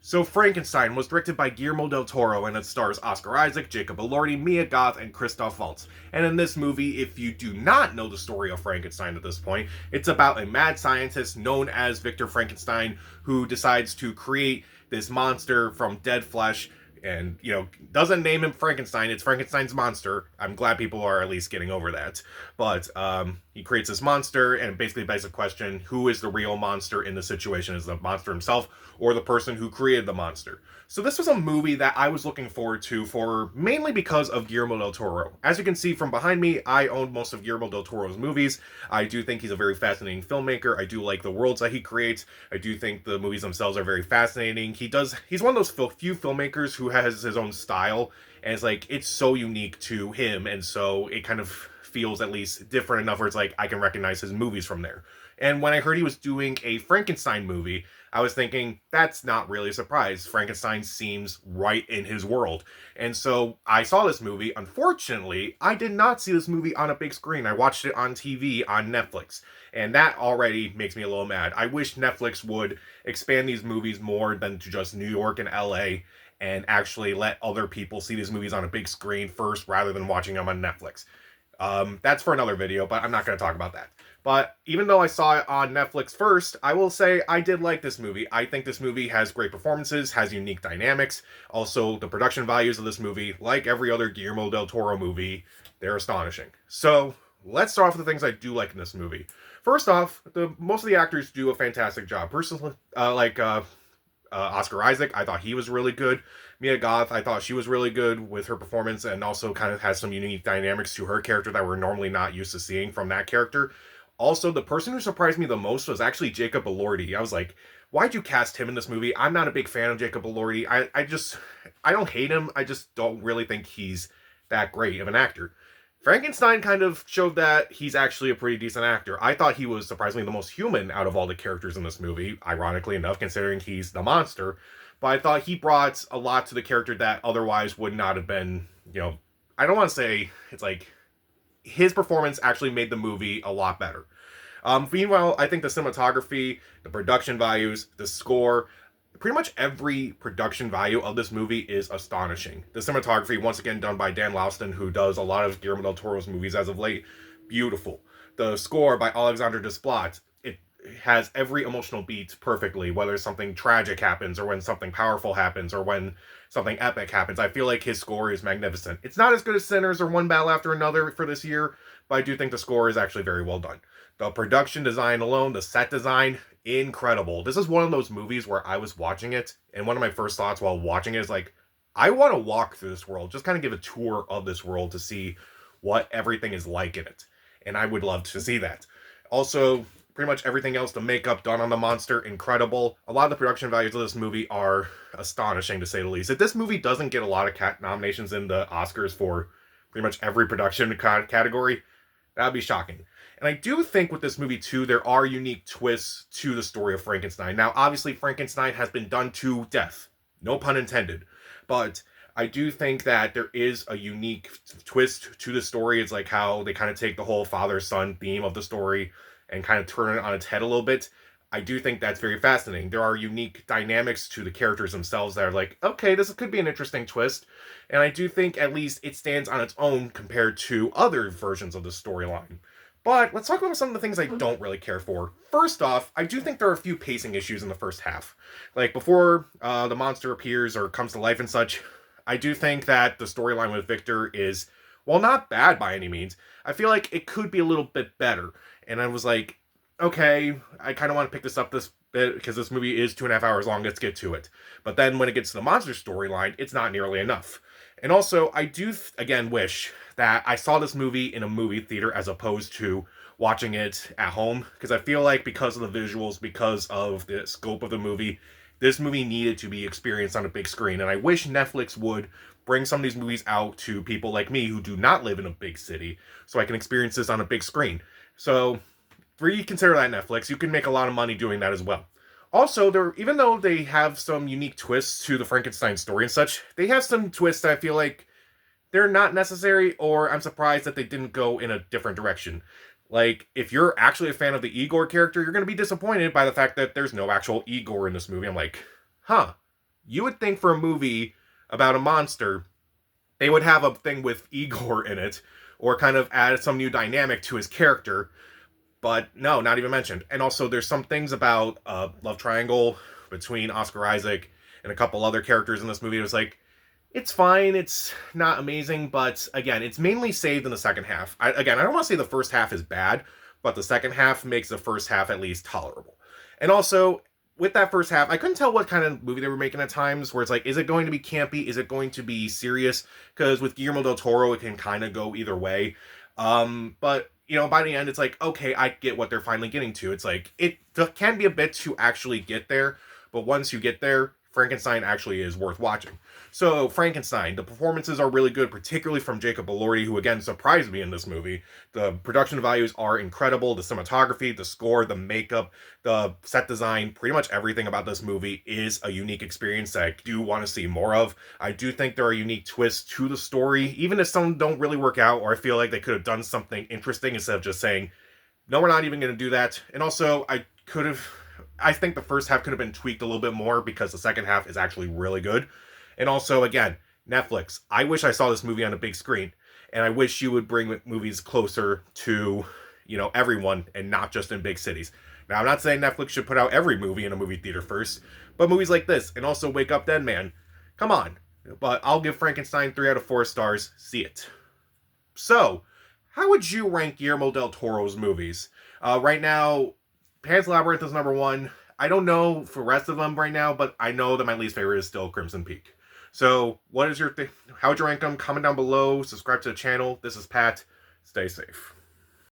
So Frankenstein was directed by Guillermo del Toro and it stars Oscar Isaac, Jacob Elordi, Mia Goth, and Christoph Waltz. And in this movie, if you do not know the story of Frankenstein at this point, it's about a mad scientist known as Victor Frankenstein who decides to create this monster from dead flesh and, doesn't name him Frankenstein. It's Frankenstein's monster. I'm glad people are at least getting over that. But he creates this monster and basically begs the question, who is the real monster in the situation? Is the monster himself or the person who created the monster? So this was a movie that I was looking forward to for mainly because of Guillermo del Toro. As you can see from behind me, I own most of Guillermo del Toro's movies. I do think he's a very fascinating filmmaker. I do like the worlds that he creates. I do think the movies themselves are very fascinating. He's one of those few filmmakers who has his own style, and it's so unique to him, and so it kind of feels at least different enough where it's like I can recognize his movies from there. And when I heard he was doing a Frankenstein movie, I was thinking, that's not really a surprise. Frankenstein seems right in his world. And so I saw this movie. Unfortunately, I did not see this movie on a big screen. I watched it on TV on Netflix. And that already makes me a little mad. I wish Netflix would expand these movies more than to just New York and LA and actually let other people see these movies on a big screen first rather than watching them on Netflix. That's for another video, but I'm not going to talk about that. But even though I saw it on Netflix first, I will say I did like this movie. I think this movie has great performances, has unique dynamics. Also, the production values of this movie, like every other Guillermo del Toro movie, they're astonishing. So, let's start off with the things I do like in this movie. First off, most of the actors do a fantastic job. Personally, Oscar Isaac, I thought he was really good. Mia Goth, I thought she was really good with her performance and also kind of has some unique dynamics to her character that we're normally not used to seeing from that character. Also, the person who surprised me the most was actually Jacob Elordi. I was like, why'd you cast him in this movie? I'm not a big fan of Jacob Elordi. I don't hate him. I just don't really think he's that great of an actor. Frankenstein kind of showed that he's actually a pretty decent actor. I thought he was surprisingly the most human out of all the characters in this movie, ironically enough, considering he's the monster. But I thought he brought a lot to the character that otherwise would not have been, I don't want to say it's like his performance actually made the movie a lot better. Meanwhile, I think the cinematography, the production values, the score, pretty much every production value of this movie is astonishing. The cinematography, once again, done by Dan Lauston, who does a lot of Guillermo del Toro's movies as of late, beautiful. The score by Alexander Desplat, it has every emotional beat perfectly, whether something tragic happens, or when something powerful happens, or when something epic happens. I feel like his score is magnificent. It's not as good as Sinners or One Battle After Another for this year, but I do think the score is actually very well done. The production design alone, the set design, incredible. This is one of those movies where I was watching it, and one of my first thoughts while watching it is like, I want to walk through this world, just kind of give a tour of this world to see what everything is like in it. And I would love to see that. Also, pretty much everything else, the makeup done on the monster, incredible. A lot of the production values of this movie are astonishing, to say the least. If this movie doesn't get a lot of nominations in the Oscars for pretty much every production category, that would be shocking. And I do think with this movie, too, there are unique twists to the story of Frankenstein. Now, obviously, Frankenstein has been done to death. No pun intended. But I do think that there is a unique twist to the story. It's like how they kind of take the whole father-son theme of the story and kind of turn it on its head a little bit. I do think that's very fascinating. There are unique dynamics to the characters themselves that are like, okay, this could be an interesting twist. And I do think at least it stands on its own compared to other versions of the storyline. But let's talk about some of the things I don't really care for. First off, I do think there are a few pacing issues in the first half. Like, before the monster appears or comes to life and such, I do think that the storyline with Victor is, well, not bad by any means. I feel like it could be a little bit better. And I was like, okay, I kind of want to pick this up this bit because this movie is 2.5 hours long. Let's get to it. But then when it gets to the monster storyline, it's not nearly enough. And also, I do, again, wish that I saw this movie in a movie theater as opposed to watching it at home. Because I feel like because of the visuals, because of the scope of the movie, this movie needed to be experienced on a big screen. And I wish Netflix would bring some of these movies out to people like me who do not live in a big city so I can experience this on a big screen. So, reconsider that, Netflix. You can make a lot of money doing that as well. Also, even though they have some unique twists to the Frankenstein story and such, they have some twists that I feel like they're not necessary, or I'm surprised that they didn't go in a different direction. Like, if you're actually a fan of the Igor character, you're going to be disappointed by the fact that there's no actual Igor in this movie. I'm like, huh, You would think for a movie about a monster, they would have a thing with Igor in it, or kind of add some new dynamic to his character, but no, not even mentioned. And also, there's some things about love triangle between Oscar Isaac and a couple other characters in this movie. It was like, it's fine, it's not amazing, but again, it's mainly saved in the second half. I don't want to say the first half is bad, but the second half makes the first half at least tolerable. And also, with that first half, I couldn't tell what kind of movie they were making at times, where it's like, is it going to be campy? Is it going to be serious? Because with Guillermo del Toro, it can kind of go either way. But by the end, it's like, okay, I get what they're finally getting to. It's like, it can be a bit to actually get there, but once you get there, Frankenstein actually is worth watching. So, Frankenstein, the performances are really good, particularly from Jacob Elordi, who again surprised me in this movie. The production values are incredible. The cinematography, the score, the makeup, the set design, pretty much everything about this movie is a unique experience that I do want to see more of. I do think there are unique twists to the story, even if some don't really work out, or I feel like they could have done something interesting instead of just saying, no, we're not even going to do that. And also, I think the first half could have been tweaked a little bit more because the second half is actually really good. And also, again, Netflix. I wish I saw this movie on a big screen. And I wish you would bring movies closer to, everyone and not just in big cities. Now, I'm not saying Netflix should put out every movie in a movie theater first, but movies like this, and also Wake Up Dead Man, come on. But I'll give Frankenstein 3 out of 4 stars. See it. So, how would you rank Guillermo del Toro's movies? Right now, Pan's Labyrinth is number 1. I don't know for the rest of them right now, but I know that my least favorite is still Crimson Peak. So, what is your how would you rank them? Comment down below. Subscribe to the channel. This is Pat. Stay safe.